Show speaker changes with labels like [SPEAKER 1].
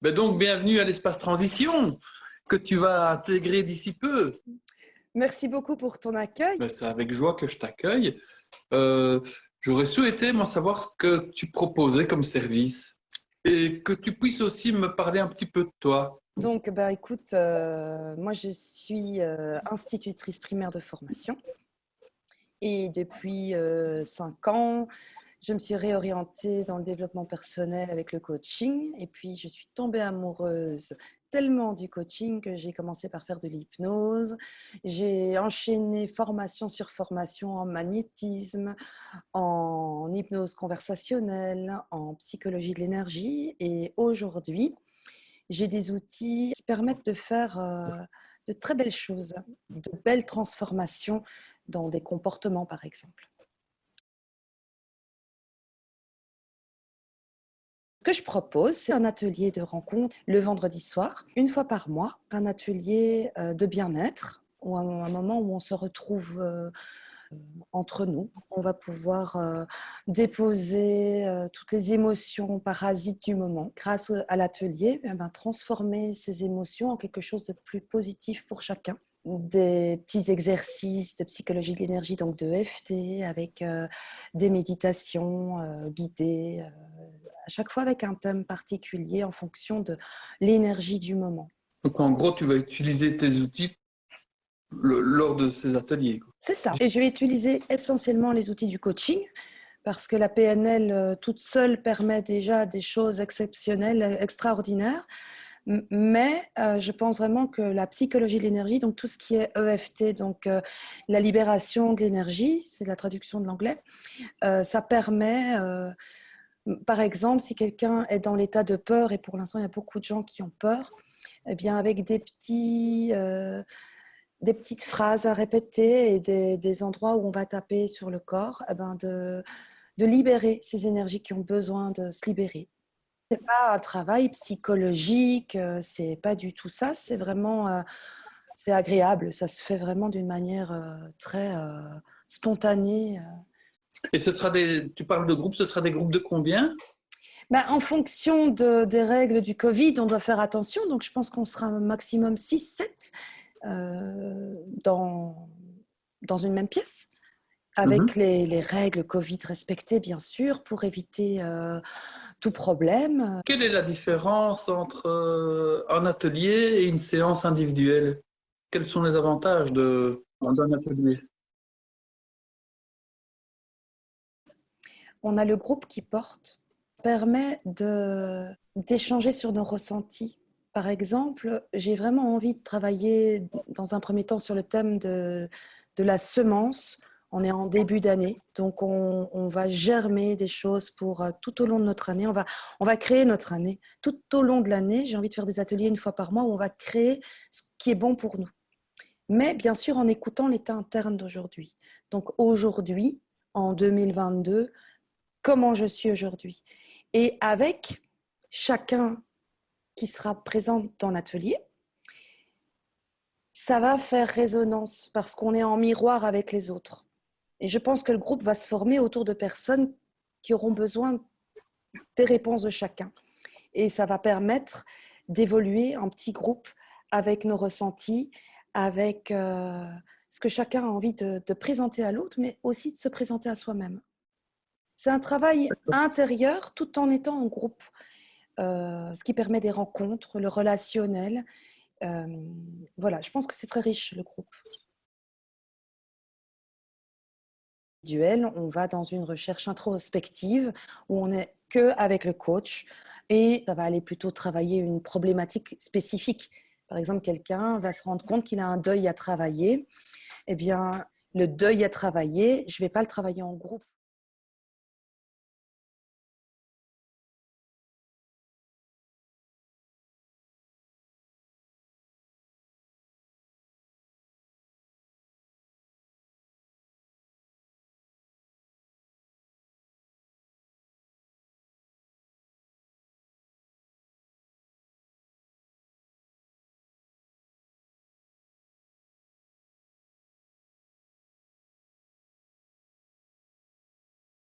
[SPEAKER 1] Ben donc, bienvenue à l'espace transition que tu vas intégrer d'ici peu.
[SPEAKER 2] Merci beaucoup pour ton accueil.
[SPEAKER 1] Ben, c'est avec joie que je t'accueille. Euh, J'aurais souhaité, moi, savoir ce que tu proposais comme service et que tu puisses aussi me parler un petit peu de toi.
[SPEAKER 2] Donc, écoute, moi je suis institutrice primaire de formation et depuis 5 ans, je me suis réorientée dans le développement personnel avec le coaching et puis je suis tombée amoureuse tellement du coaching que j'ai commencé par faire de l'hypnose. J'ai enchaîné formation sur formation en magnétisme, en hypnose conversationnelle, en psychologie de l'énergie et aujourd'hui, j'ai des outils qui permettent de faire de très belles choses, de belles transformations dans des comportements, par exemple. Ce que je propose, c'est un atelier de rencontre le vendredi soir, une fois par mois, un atelier de bien-être, ou un moment où on se retrouve entre nous. On va pouvoir déposer toutes les émotions parasites du moment. Grâce à l'atelier, transformer ces émotions en quelque chose de plus positif pour chacun. Des petits exercices de psychologie de l'énergie, donc de EFT, avec des méditations guidées, à chaque fois avec un thème particulier en fonction de l'énergie du moment.
[SPEAKER 1] Donc, en gros, tu vas utiliser tes outils lors de ces ateliers, quoi.
[SPEAKER 2] C'est ça. Et je vais utiliser essentiellement les outils du coaching parce que la PNL toute seule permet déjà des choses exceptionnelles, extraordinaires. Mais je pense vraiment que la psychologie de l'énergie, donc tout ce qui est EFT, donc la libération de l'énergie, c'est la traduction de l'anglais, ça permet, par exemple, si quelqu'un est dans l'état de peur, et pour l'instant il y a beaucoup de gens qui ont peur, eh bien avec des petites phrases à répéter et des endroits où on va taper sur le corps, de libérer ces énergies qui ont besoin de se libérer. C'est pas un travail psychologique, c'est pas du tout ça, c'est vraiment, c'est agréable, ça se fait vraiment d'une manière très spontanée.
[SPEAKER 1] Et tu parles de groupes, ce sera des groupes de combien?
[SPEAKER 2] En fonction des règles du Covid, on doit faire attention, donc je pense qu'on sera un maximum 6-7 dans une même pièce. Avec les règles Covid respectées, bien sûr, pour éviter tout problème.
[SPEAKER 1] Quelle est la différence entre un atelier et une séance individuelle? Quels sont les avantages d'un atelier?
[SPEAKER 2] On a le groupe qui porte, permet d'échanger sur nos ressentis. Par exemple, j'ai vraiment envie de travailler dans un premier temps sur le thème de la semence. On est en début d'année, donc on va germer des choses pour tout au long de notre année. On va créer notre année. Tout au long de l'année, j'ai envie de faire des ateliers une fois par mois où on va créer ce qui est bon pour nous. Mais bien sûr, en écoutant l'état interne d'aujourd'hui. Donc aujourd'hui, en 2022, comment je suis aujourd'hui. Et avec chacun qui sera présent dans l'atelier, ça va faire résonance parce qu'on est en miroir avec les autres. Et je pense que le groupe va se former autour de personnes qui auront besoin des réponses de chacun. Et ça va permettre d'évoluer en petits groupes avec nos ressentis, avec ce que chacun a envie de présenter à l'autre, mais aussi de se présenter à soi-même. C'est un travail intérieur tout en étant en groupe, ce qui permet des rencontres, le relationnel. Voilà, je pense que c'est très riche le groupe. On va dans une recherche introspective où on n'est qu'avec le coach et ça va aller plutôt travailler une problématique spécifique. Par exemple, quelqu'un va se rendre compte qu'il a un deuil à travailler. Eh bien, le deuil à travailler, je ne vais pas le travailler en groupe.